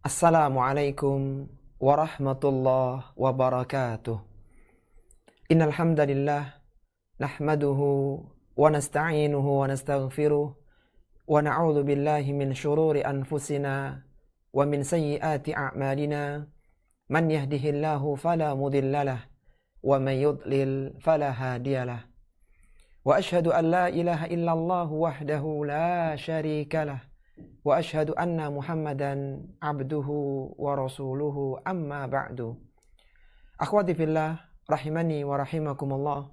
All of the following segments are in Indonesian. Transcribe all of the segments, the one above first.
Assalamualaikum warahmatullahi wabarakatuh. Innal hamdalillah nahmaduhu wa nasta'inuhu wa nastaghfiruh wa na'udzu billahi min shururi anfusina wa min sayyiati a'malina. Man yahdihillahu fala mudhillalah wa man yudlil fala hadiyalah. Wa ashhadu an la ilaha illallah wahdahu la syarikalah. Wa ashhadu anna Muhammadan abduhu wa rasuluhu amma ba'du. Akhwati fillah rahimani wa rahimakumullah.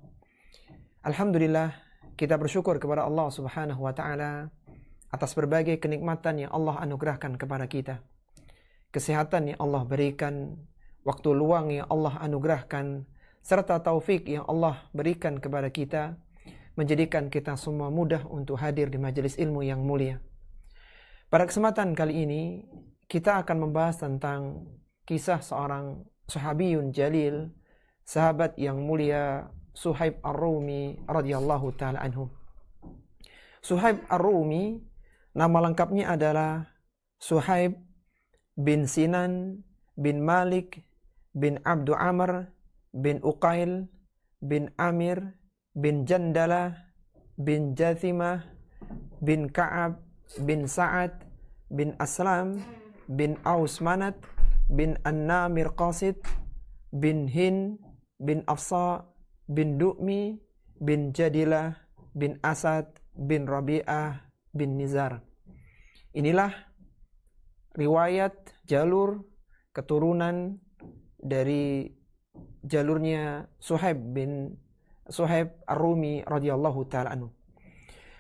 Alhamdulillah, kita bersyukur kepada Allah Subhanahu wa taala atas berbagai kenikmatan yang Allah anugerahkan kepada kita. Kesehatan yang Allah berikan, waktu luang yang Allah anugerahkan, serta taufik yang Allah berikan kepada kita, menjadikan kita semua mudah untuk hadir di majelis ilmu yang mulia. Pada kesempatan kali ini, kita akan membahas tentang kisah seorang sahabiyun jalil, sahabat yang mulia, Suhaib Ar-Rumi radhiyallahu ta'ala anhu. Suhaib Ar-Rumi, nama lengkapnya adalah Suhaib bin Sinan bin Malik bin Abdu Amr bin Uqail bin Amir bin Jandalah bin Jathimah bin Ka'ab bin Sa'ad bin Aslam bin Aus Manat bin An-Namir Qasid bin Hin bin Afsa bin Du'mi bin Jadilah bin Asad bin Rabi'ah bin Nizar. Inilah riwayat jalur keturunan dari jalurnya Suhaib Ar-Rumi radhiyallahu ta'ala anhu.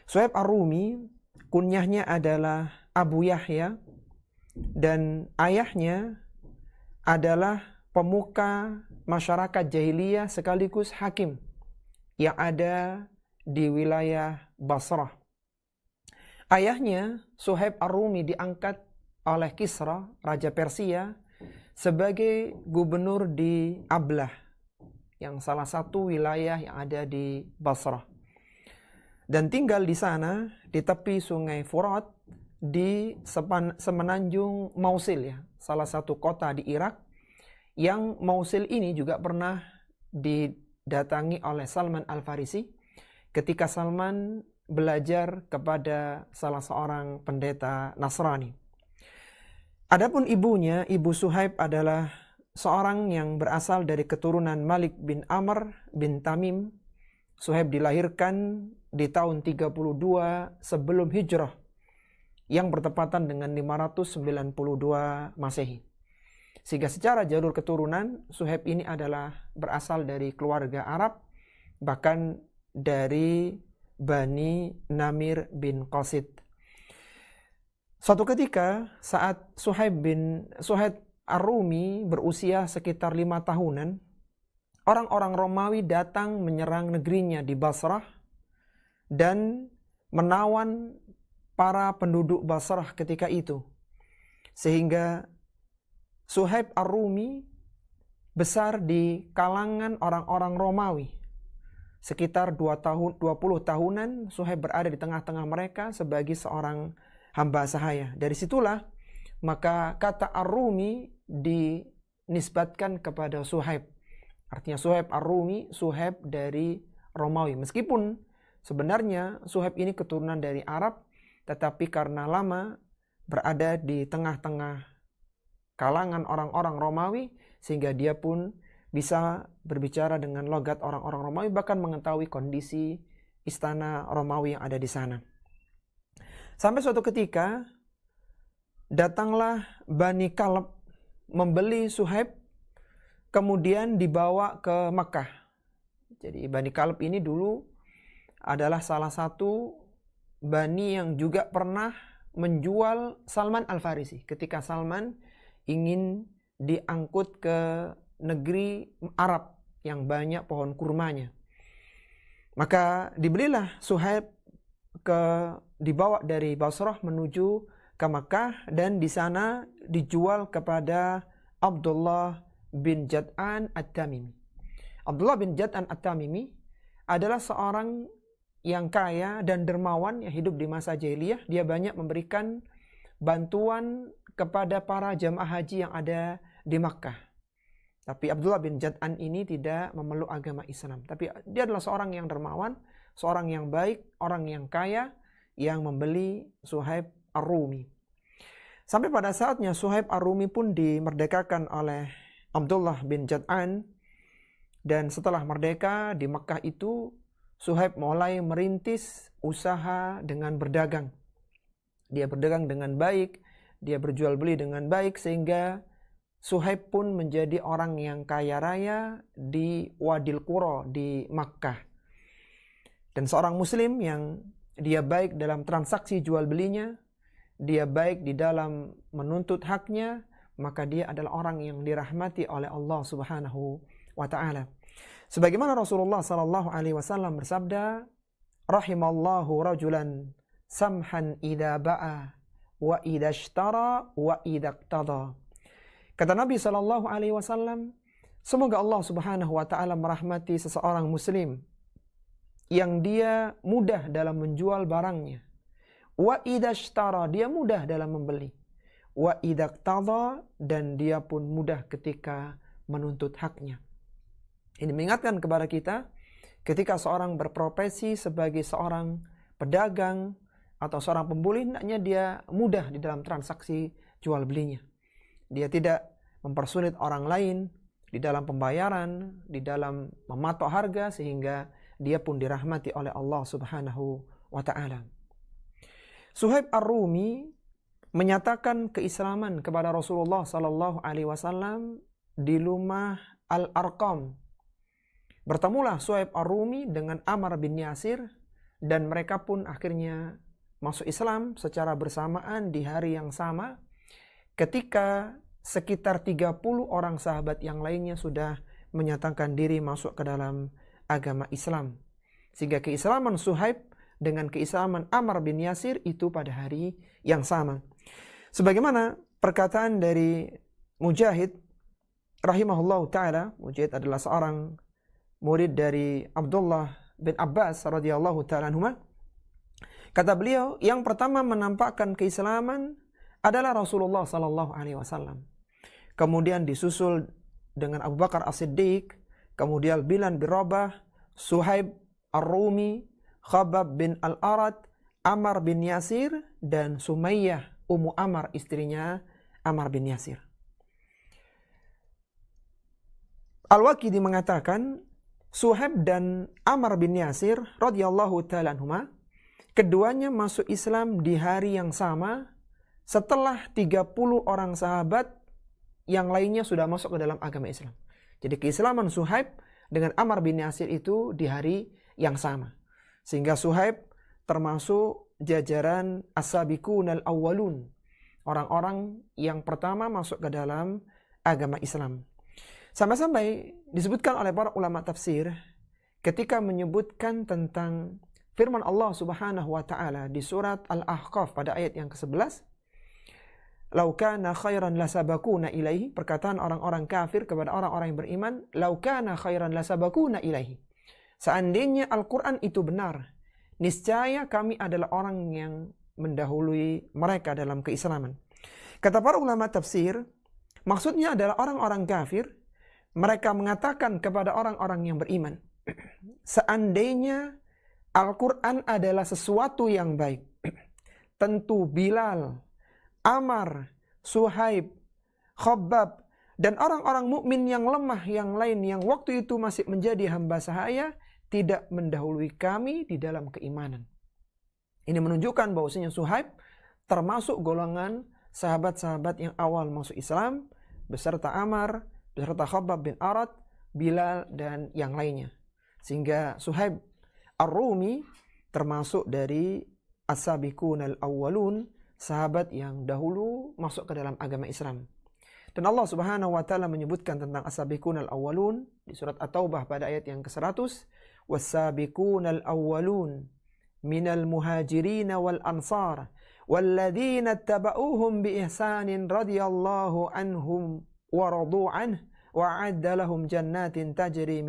Suhaib Ar-Rumi kunyahnya adalah Abu Yahya dan ayahnya adalah pemuka masyarakat jahiliyah sekaligus hakim yang ada di wilayah Basrah. Ayahnya Suhaib Ar-Rumi diangkat oleh Kisra, Raja Persia, sebagai gubernur di Ablah, yang salah satu wilayah yang ada di Basrah. Dan tinggal di sana, di tepi sungai Furat, di semenanjung Mausil, ya, salah satu kota di Irak, yang Mausil ini juga pernah didatangi oleh Salman Al-Farisi ketika Salman belajar kepada salah seorang pendeta Nasrani. Adapun ibunya, Ibu Suhaib adalah seorang yang berasal dari keturunan Malik bin Amr bin Tamim. Suhaib dilahirkan di tahun 32 sebelum hijrah, yang bertepatan dengan 592 Masehi. Sehingga secara jalur keturunan, Suhaib ini adalah berasal dari keluarga Arab, bahkan dari Bani Namir bin Qasid. Suatu ketika saat Suhaib Ar-Rumi berusia sekitar 5 tahunan, orang-orang Romawi datang menyerang negerinya di Basrah dan menawan para penduduk Basrah ketika itu. Sehingga Suhaib Ar-Rumi besar di kalangan orang-orang Romawi. Sekitar 20 tahunan Suhaib berada di tengah-tengah mereka sebagai seorang hamba sahaya. Dari situlah maka kata Ar-Rumi dinisbatkan kepada Suhaib. Artinya Suhaib Ar-Rumi, Suhaib dari Romawi. Meskipun sebenarnya Suhaib ini keturunan dari Arab, tetapi karena lama berada di tengah-tengah kalangan orang-orang Romawi, sehingga dia pun bisa berbicara dengan logat orang-orang Romawi, bahkan mengetahui kondisi istana Romawi yang ada di sana. Sampai suatu ketika, datanglah Bani Kalb membeli Suhaib, kemudian dibawa ke Mekah. Jadi Bani Kalb ini dulu adalah salah satu Bani yang juga pernah menjual Salman Al-Farisi ketika Salman ingin diangkut ke negeri Arab yang banyak pohon kurmanya. Maka dibelilah Suhaib, dibawa dari Basrah menuju ke Makkah, dan di sana dijual kepada Abdullah bin Jad'an At-Tamimi. Abdullah bin Jad'an At-Tamimi adalah seorang yang kaya dan dermawan yang hidup di masa jahiliyah. Dia banyak memberikan bantuan kepada para jamaah haji yang ada di Makkah. Tapi Abdullah bin Jad'an ini tidak memeluk agama Islam. Tapi dia adalah seorang yang dermawan, seorang yang baik, orang yang kaya, yang membeli Suhaib Ar-Rumi. Sampai pada saatnya Suhaib Ar-Rumi pun dimerdekakan oleh Abdullah bin Jad'an. Dan setelah merdeka di Makkah itu, Suhaib mulai merintis usaha dengan berdagang. Dia berdagang dengan baik, dia berjual beli dengan baik, sehingga Suhaib pun menjadi orang yang kaya raya di Wadil Qura di Makkah. Dan seorang muslim yang dia baik dalam transaksi jual belinya, dia baik di dalam menuntut haknya, maka dia adalah orang yang dirahmati oleh Allah Subhanahu wa ta'ala. Sebagaimana Rasulullah sallallahu alaihi wasallam bersabda, rahimallahu rajulan samhan idza ba'a wa idza ishtara wa idza iqtada. Kata Nabi sallallahu alaihi wasallam, semoga Allah Subhanahu wa taala merahmati seseorang muslim yang dia mudah dalam menjual barangnya. Wa idza ishtara, dia mudah dalam membeli. Wa idza iqtada, dan dia pun mudah ketika menuntut haknya. Ini mengingatkan kepada kita ketika seorang berprofesi sebagai seorang pedagang atau seorang pembeli, hendaknya dia mudah di dalam transaksi jual belinya. Dia tidak mempersulit orang lain di dalam pembayaran, di dalam mematok harga, sehingga dia pun dirahmati oleh Allah Subhanahu wa ta'ala. Suhaib Ar-Rumi menyatakan keislaman kepada Rasulullah sallallahu alaihi wasallam di rumah Al-Arqam. Bertemulah Suhaib Ar-Rumi dengan Ammar bin Yasir, dan mereka pun akhirnya masuk Islam secara bersamaan di hari yang sama, ketika sekitar 30 orang sahabat yang lainnya sudah menyatakan diri masuk ke dalam agama Islam. Sehingga keislaman Suhaib dengan keislaman Ammar bin Yasir itu pada hari yang sama. Sebagaimana perkataan dari Mujahid rahimahullahu ta'ala, Mujahid adalah seorang murid dari Abdullah bin Abbas radhiyallahu ta'ala anhuma. Kata beliau, yang pertama menampakkan keislaman adalah Rasulullah sallallahu alaihi wasallam. Kemudian disusul dengan Abu Bakar As-Siddiq, kemudian Bilal bin Rabah, Suhaib Ar-Rumi, Khabbab bin Al-Arad, Ammar bin Yasir, dan Sumayyah Ummu Ammar, istrinya Ammar bin Yasir. Al-Waqidi mengatakan, Suhaib dan Ammar bin Yasir radhiyallahu ta'ala anhuma, keduanya masuk Islam di hari yang sama setelah 30 orang sahabat yang lainnya sudah masuk ke dalam agama Islam. Jadi keislaman Suhaib dengan Ammar bin Yasir itu di hari yang sama. Sehingga Suhaib termasuk jajaran as-sabiqun al-awwalun, orang-orang yang pertama masuk ke dalam agama Islam. Sampai-sampai disebutkan oleh para ulama tafsir ketika menyebutkan tentang firman Allah Subhanahu wa taala di surat Al-Ahqaf pada ayat yang ke-11, "Lau kana khairan lasabaquna ilaihi", perkataan orang-orang kafir kepada orang-orang yang beriman, "Lau kana khairan lasabaquna ilaihi", seandainya Al-Qur'an itu benar, niscaya kami adalah orang yang mendahului mereka dalam keislaman. Kata para ulama tafsir, maksudnya adalah orang-orang kafir, mereka mengatakan kepada orang-orang yang beriman, seandainya Al-Quran adalah sesuatu yang baik, tentu Bilal, Ammar, Suhaib, Khabbab, dan orang-orang mukmin yang lemah yang lain yang waktu itu masih menjadi hamba sahaya, tidak mendahului kami di dalam keimanan. Ini menunjukkan bahwasanya Suhaib termasuk golongan sahabat-sahabat yang awal masuk Islam, beserta Ammar, beserta Khabbab bin Arad, Bilal, dan yang lainnya. Sehingga Suhaib Ar-Rumi termasuk dari as-sabiqun al-awwalun, sahabat yang dahulu masuk ke dalam agama Islam. Dan Allah Subhanahu wa taala menyebutkan tentang as-sabiqun al-awwalun di surat At-Taubah pada ayat yang ke-100, was-sabiqun al-awwalun minal muhajirin wal ansar walladzina ittaba'uuhum bi ihsanin radhiyallahu anhum wa radu anhu wa a'adda lahum jannatin tajri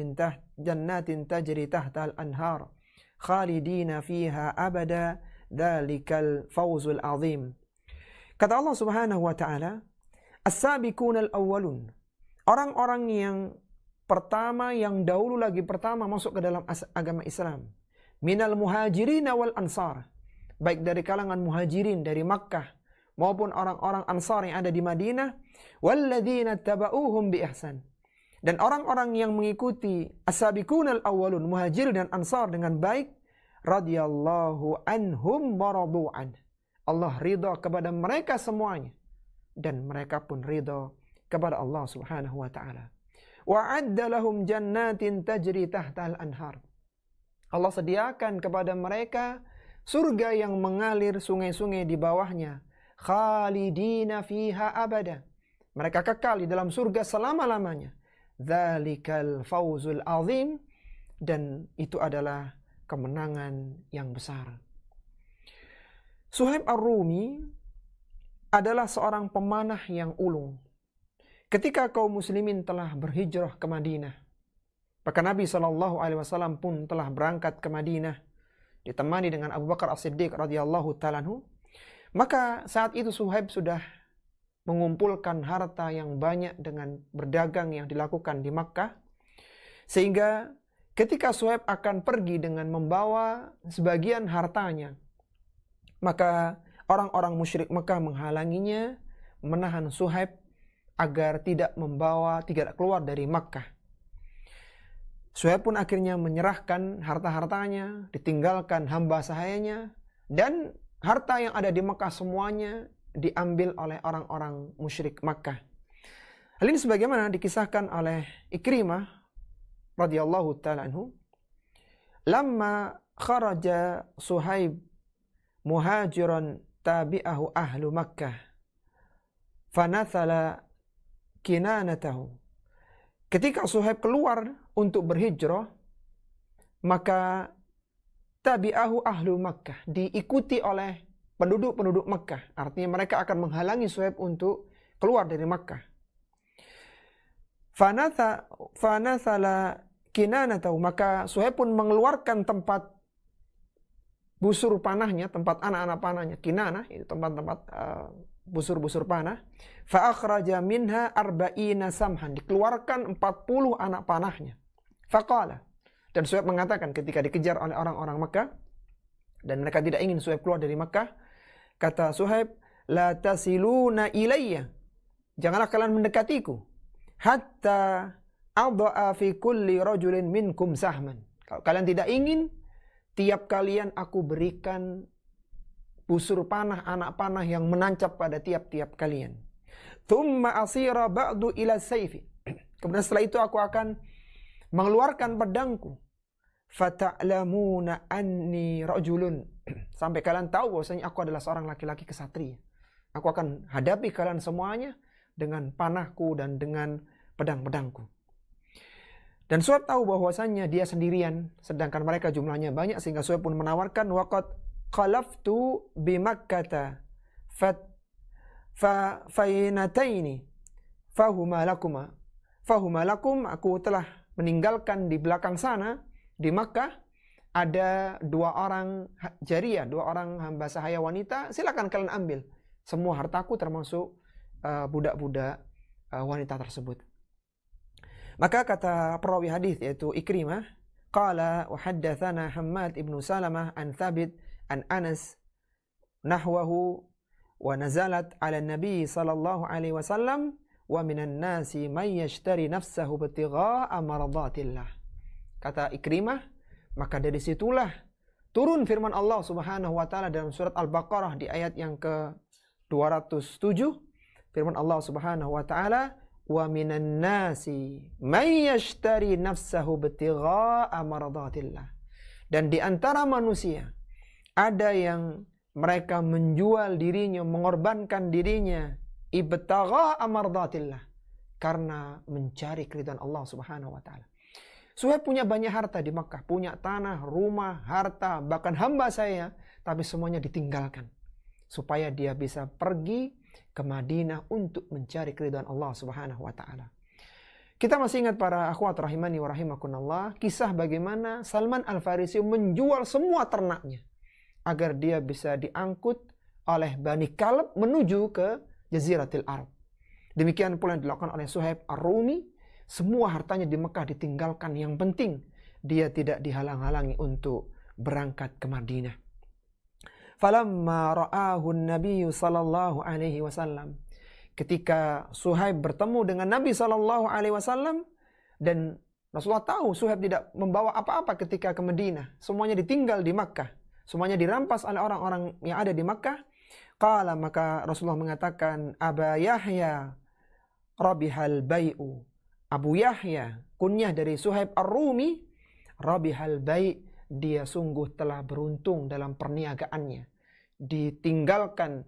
tahtal anhar khalidina fiha abada dzalikal fawzul azim. Kata Allah Subhanahu wa taala, "As-sabiqunal awwalun." Orang-orang yang pertama, yang dahulu lagi pertama masuk ke dalam agama Islam. Minal muhajirin wal ansar. Baik dari kalangan muhajirin dari Makkah maupun orang-orang ansar yang ada di Madinah. Walladzina taba'uhum bi ihsan. Dan orang-orang yang mengikuti as-sabiqunal awwalun, muhajirin dan ansar dengan baik, radhiyallahu anhum wa radu'an. Allah ridha kepada mereka semuanya dan mereka pun ridha kepada Allah Subhanahu wa taala. Wa'adda lahum jannatin tajri tahtal anhar. Allah sediakan kepada mereka surga yang mengalir sungai-sungai di bawahnya. Khalidina fiha abada. Mereka kekal di dalam surga selama-lamanya. Dzalikal fawzul azim. Dan itu adalah kemenangan yang besar. Suhaib Ar-Rumi adalah seorang pemanah yang ulung. Ketika kaum muslimin telah berhijrah ke Madinah, maka Nabi SAW pun telah berangkat ke Madinah, ditemani dengan Abu Bakar As-Siddiq radhiyallahu ta'ala anhu. Maka saat itu Suhaib sudah mengumpulkan harta yang banyak dengan berdagang yang dilakukan di Makkah. Sehingga ketika Suhaib akan pergi dengan membawa sebagian hartanya, maka orang-orang musyrik Mekah menghalanginya, menahan Suhaib agar tidak keluar dari Makkah. Suhaib pun akhirnya menyerahkan harta-hartanya, ditinggalkan hamba sahayanya, dan harta yang ada di Makkah semuanya diambil oleh orang-orang musyrik Makkah. Hal ini sebagaimana dikisahkan oleh Ikrimah radhiyallahu ta'ala anhu, lamma kharaja Suhaib muhajiran tabi'ahu ahlu Makkah fanathala kinanatahu. Ketika Suhaib keluar untuk berhijrah, maka tabi'ahu ahlu Makkah, diikuti oleh penduduk-penduduk Makkah. Artinya mereka akan menghalangi Suhaib untuk keluar dari Makkah. Fanathala kinanatahu, maka Suhaib pun mengeluarkan tempat busur panahnya, tempat anak-anak panahnya. Kinanah itu tempat-tempat busur-busur panah. Fa akhraja minha arba'ina samhan, dikeluarkan 40 anak panahnya. Faqala, dan Suhaib mengatakan ketika dikejar oleh orang-orang Makkah dan mereka tidak ingin Suhaib keluar dari Makkah, kata Suhaib, la tasiluna ilayya, janganlah kalian mendekatiku, hatta adha'a fi kulli rajulin minkum sahman. Kalau kalian tidak ingin, tiap kalian aku berikan busur panah, anak panah yang menancap pada tiap-tiap kalian. Thumma asira ba'du ila sayfi. Kemudian setelah itu aku akan mengeluarkan pedangku. Fata'lamuna anni rajulun. Sampai kalian tahu bahwasanya aku adalah seorang laki-laki kesatria. Aku akan hadapi kalian semuanya dengan panahku dan dengan pedang-pedangku. Dan Suhaib tahu bahwasanya dia sendirian, sedangkan mereka jumlahnya banyak, sehingga Suhaib pun menawarkan, waqad khalaftu bi Makkata fainataini fahuma lakum, aku telah meninggalkan di belakang sana di Makkah ada 2 orang jariyah, 2 orang hamba sahaya wanita, silakan kalian ambil semua hartaku termasuk budak-budak wanita tersebut. Maka kata perawi hadis yaitu Ikrimah, qala wa haddatsana Hammad ibnu Salamah an Thabit an Anas nahwahu wa nazalat ala Nabi sallallahu alaihi wasallam wa minan nasi may yashtari nafsahu ibtigha'a maradatillah. Kata Ikrimah, maka dari situlah turun firman Allah Subhanahu wa taala dalam surat Al-Baqarah di ayat yang ke-207. Firman Allah Subhanahu wa taala, wa minan nasi may yashtari nafsahu ibtigha'a maradatillah. Dan di antara manusia ada yang mereka menjual dirinya, mengorbankan dirinya ibtigha'a maradatillah, karena mencari keridhaan Allah Subhanahu wa taala. Suhaib punya banyak harta di Makkah, punya tanah, rumah, harta, bahkan hamba saya, tapi semuanya ditinggalkan supaya dia bisa pergi ke Madinah untuk mencari keridhaan Allah Subhanahu wa taala. Kita masih ingat para akhwat rahimani wa rahimakumullah, kisah bagaimana Salman Al-Farisi menjual semua ternaknya agar dia bisa diangkut oleh Bani Kalb menuju ke Jaziratul Arab. Demikian pula yang dilakukan oleh Suhaib Ar-Rumi. Semua hartanya di Mekah ditinggalkan. Yang penting dia tidak dihalang-halangi untuk berangkat ke Madinah. Falamma ra'ahu an-nabiy sallallahu alaihi wasallam. Ketika Suhaib bertemu dengan Nabi sallallahu alaihi wasallam, dan Rasulullah tahu Suhaib tidak membawa apa-apa ketika ke Madinah. Semuanya ditinggal di Makkah. Semuanya dirampas oleh orang-orang yang ada di Makkah. Qala, maka Rasulullah mengatakan, Aba Yahya rabihal bai'u. Abu Yahya, kunyah dari Suhaib Ar-Rumi, rabihal bai', dia sungguh telah beruntung dalam perniagaannya. Ditinggalkan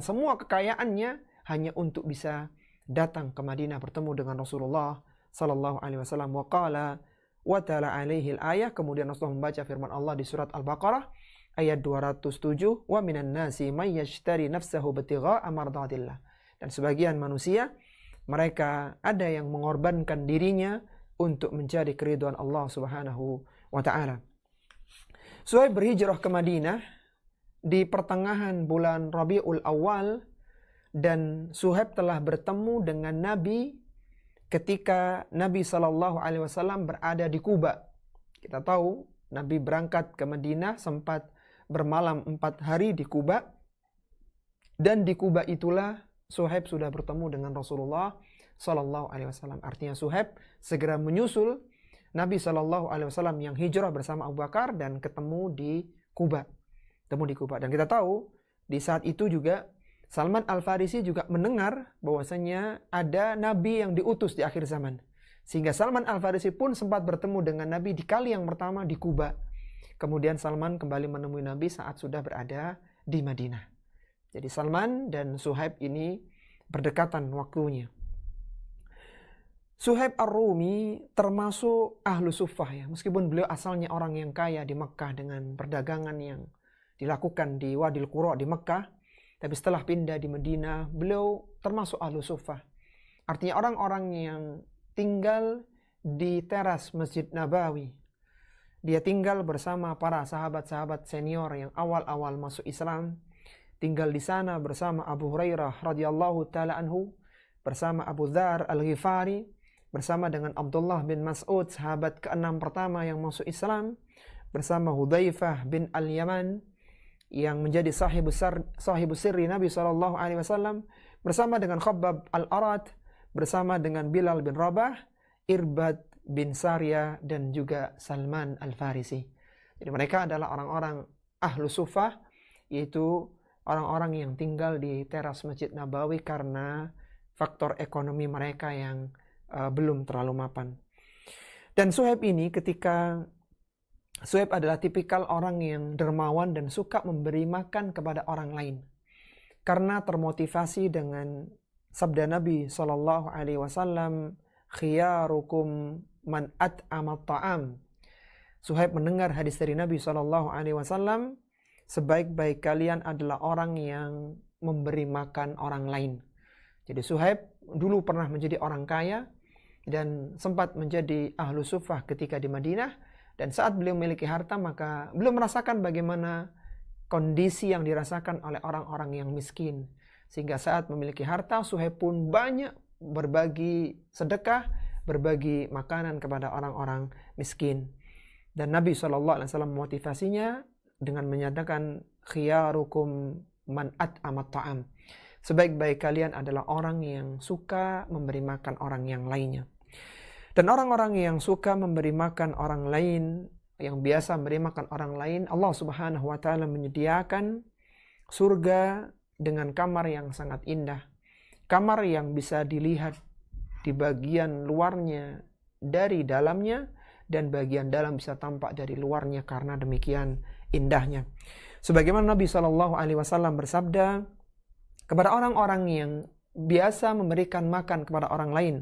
semua kekayaannya hanya untuk bisa datang ke Madinah bertemu dengan Rasulullah sallallahu alaihi wasallam. Wa qala wa ta'ala alaihi al-ayah, kemudian Rasulullah membaca firman Allah di surat Al-Baqarah ayat 207, wa minan nasi may yashtari nafsahu batigha'a mardatillah. Dan sebagian manusia, mereka ada yang mengorbankan dirinya untuk mencari keridhaan Allah Subhanahu wa taala. Suhaib berhijrah ke Madinah di pertengahan bulan Rabiul Awal, dan Suhaib telah bertemu dengan Nabi ketika Nabi sallallahu alaihi wasallam berada di Quba. Kita tahu Nabi berangkat ke Madinah sempat bermalam 4 hari di Quba, dan di Quba itulah Suhaib sudah bertemu dengan Rasulullah sallallahu alaihi wasallam. Artinya Suhaib segera menyusul Nabi sallallahu alaihi wasallam yang hijrah bersama Abu Bakar dan ketemu di Quba. Dan kita tahu di saat itu juga Salman Al-Farisi juga mendengar bahwasanya ada nabi yang diutus di akhir zaman. Sehingga Salman Al-Farisi pun sempat bertemu dengan Nabi di kali yang pertama di Quba. Kemudian Salman kembali menemui Nabi saat sudah berada di Madinah. Jadi Salman dan Suhaib ini berdekatan waktunya. Suhaib Ar-Rumi termasuk ahlu suffah ya. Meskipun beliau asalnya orang yang kaya di Mekah dengan perdagangan yang dilakukan di Wadil Qura di Mekah. Tapi setelah pindah di Madinah, beliau termasuk ahlu suffah. Artinya orang-orang yang tinggal di teras Masjid Nabawi. Dia tinggal bersama para sahabat-sahabat senior yang awal-awal masuk Islam. Tinggal di sana bersama Abu Hurairah radhiyallahu taala anhu, bersama Abu Dzar Al-Ghifari, bersama dengan Abdullah bin Mas'ud, sahabat ke-6 pertama yang masuk Islam, bersama Hudzaifah bin Al-Yaman yang menjadi sahibu sirri Nabi sallallahu alaihi wasallam, bersama dengan Khabbab Al-Arat, bersama dengan Bilal bin Rabah, Irbad bin Sariyah, dan juga Salman Al-Farisi. Jadi mereka adalah orang-orang ahlu suffah, yaitu orang-orang yang tinggal di teras Masjid Nabawi karena faktor ekonomi mereka yang belum terlalu mapan. Dan Suhaib ini Suhaib adalah tipikal orang yang dermawan dan suka memberi makan kepada orang lain. Karena termotivasi dengan sabda Nabi sallallahu alaihi wasallam, khiyarukum man at'ama ta'am. Suhaib mendengar hadis dari Nabi sallallahu alaihi wasallam, sebaik-baik kalian adalah orang yang memberi makan orang lain. Jadi Suhaib dulu pernah menjadi orang kaya dan sempat menjadi ahlu suffah ketika di Madinah. Dan saat beliau memiliki harta, maka beliau merasakan bagaimana kondisi yang dirasakan oleh orang-orang yang miskin. Sehingga saat memiliki harta, Suhaib pun banyak berbagi sedekah, berbagi makanan kepada orang-orang miskin. Dan Nabi SAW memotivasinya dengan menyatakan, khiyarukum man at'amat ta'am. Sebaik-baik kalian adalah orang yang suka memberi makan orang yang lainnya. Dan orang-orang yang suka memberi makan orang lain, yang biasa memberi makan orang lain, Allah Subhanahu wa taala menyediakan surga dengan kamar yang sangat indah. Kamar yang bisa dilihat di bagian luarnya dari dalamnya, dan bagian dalam bisa tampak dari luarnya karena demikian indahnya. Sebagaimana Nabi SAW bersabda kepada orang-orang yang biasa memberikan makan kepada orang lain.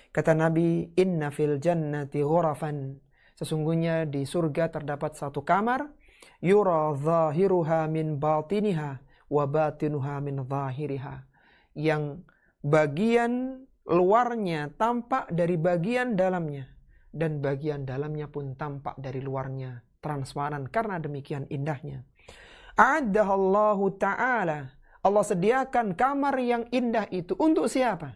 Kata Nabi, inna fil jannati ghurafan. Sesungguhnya di surga terdapat satu kamar, yura zahiruha min batiniha wa batinuha min zahiriha. Yang bagian luarnya tampak dari bagian dalamnya, dan bagian dalamnya pun tampak dari luarnya, transparan karena demikian indahnya. A'addahallahu ta'ala. Allah sediakan kamar yang indah itu untuk siapa?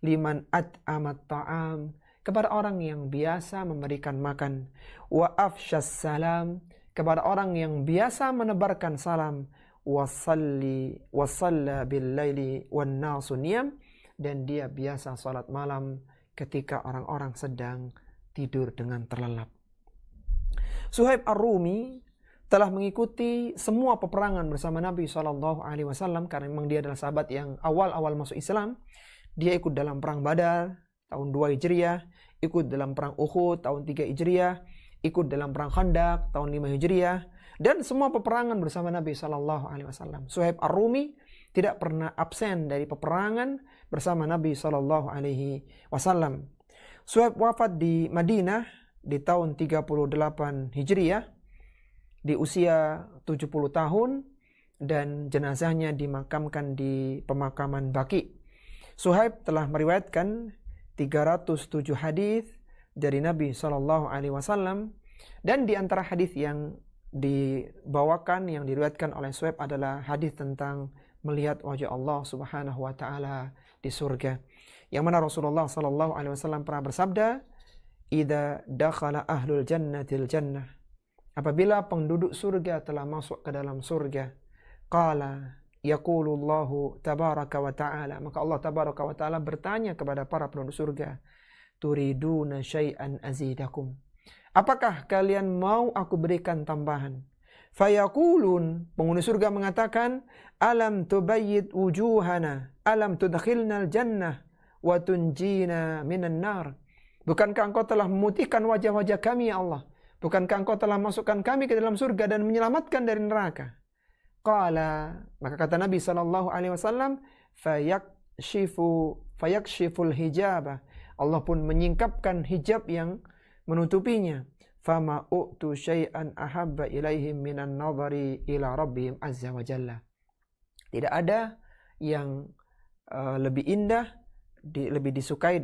Liman at'amat ta'am, kepada orang yang biasa memberikan makan. Wa afsyas salam, kepada orang yang biasa menebarkan salam. Wasalla bil laili wan nasu niyam, dan dia biasa salat malam ketika orang-orang sedang tidur dengan terlelap. Suhaib Ar-Rumi telah mengikuti semua peperangan bersama Nabi SAW karena memang dia adalah sahabat yang awal-awal masuk Islam. Dia ikut dalam perang Badar tahun 2 Hijriah, ikut dalam perang Uhud tahun 3 Hijriah, ikut dalam perang Khandaq tahun 5 Hijriah, dan semua peperangan bersama Nabi SAW. Suhaib Ar-Rumi tidak pernah absen dari peperangan bersama Nabi SAW. Suhaib wafat di Madinah di tahun 38 Hijriah di usia 70 tahun, dan jenazahnya dimakamkan di pemakaman Baqi. Suhaib telah meriwayatkan 307 hadis dari Nabi SAW, dan di antara hadis yang dibawakan, yang diriwayatkan oleh Suhaib adalah hadis tentang melihat wajah Allah Subhanahu wa taala di surga. Yang mana Rasulullah SAW pernah bersabda, "Idza dakhala ahlul jannatil jannah." Apabila penduduk surga telah masuk ke dalam surga, qala yaqulullahu tabaraka wa ta'ala, maka Allah tabaraka wa ta'ala bertanya kepada para penduduk surga, turiduna syai'an azidakum, apakah kalian mau aku berikan tambahan? Fayaqulun, penghuni surga mengatakan, alam tubayyid wujuhana, alam tudkhilnal jannah wa tunjina minan nar. Bukankah engkau telah memutihkan wajah-wajah kami ya Allah? Bukankah engkau telah masukkan kami ke dalam surga dan menyelamatkan dari neraka? Qala, maka kata Nabi SAW, fayakshiful hijabah, Allah pun menyingkapkan hijab yang menutupinya. Fama u'tu syai'an ahabba ilaihim minan nadhari ila rabbihim azza wa jalla. Tidak ada yang lebih indah, lebih disukai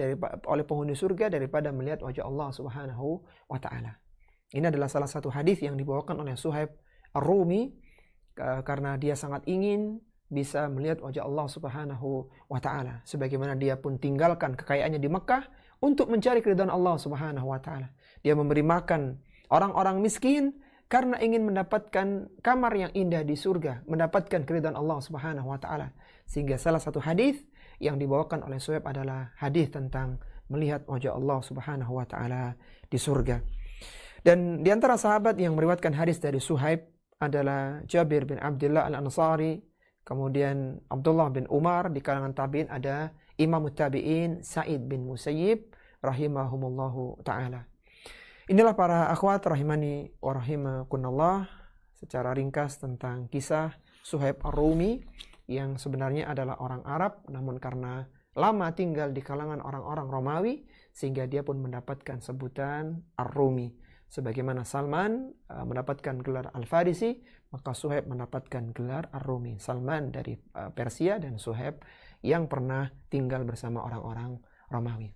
oleh penghuni surga daripada melihat wajah Allah Subhanahu wa taala. Ini adalah salah satu hadis yang dibawakan oleh Suhaib Ar-Rumi karena dia sangat ingin bisa melihat wajah Allah Subhanahu wa taala, sebagaimana dia pun tinggalkan kekayaannya di Mekah untuk mencari keridhaan Allah Subhanahu wa taala. Dia memberi makan orang-orang miskin karena ingin mendapatkan kamar yang indah di surga, mendapatkan keridhaan Allah Subhanahu wa taala. Sehingga salah satu hadis yang dibawakan oleh Suhaib adalah hadis tentang melihat wajah Allah Subhanahu wa taala di surga. Dan di antara sahabat yang meriwayatkan hadis dari Suhaib adalah Jabir bin Abdullah Al-Ansari, kemudian Abdullah bin Umar, di kalangan tabi'in ada Imam Tabi'in Sa'id bin Musayyib rahimahumullahu ta'ala. Inilah para akhwat rahimani wa rahimakunallah, secara ringkas tentang kisah Suhaib Ar-Rumi yang sebenarnya adalah orang Arab, namun karena lama tinggal di kalangan orang-orang Romawi sehingga dia pun mendapatkan sebutan Ar-Rumi. Sebagaimana Salman mendapatkan gelar Al-Farisi, maka Suhaib mendapatkan gelar Ar-Rumi. Salman dari Persia dan Suhaib yang pernah tinggal bersama orang-orang Romawi.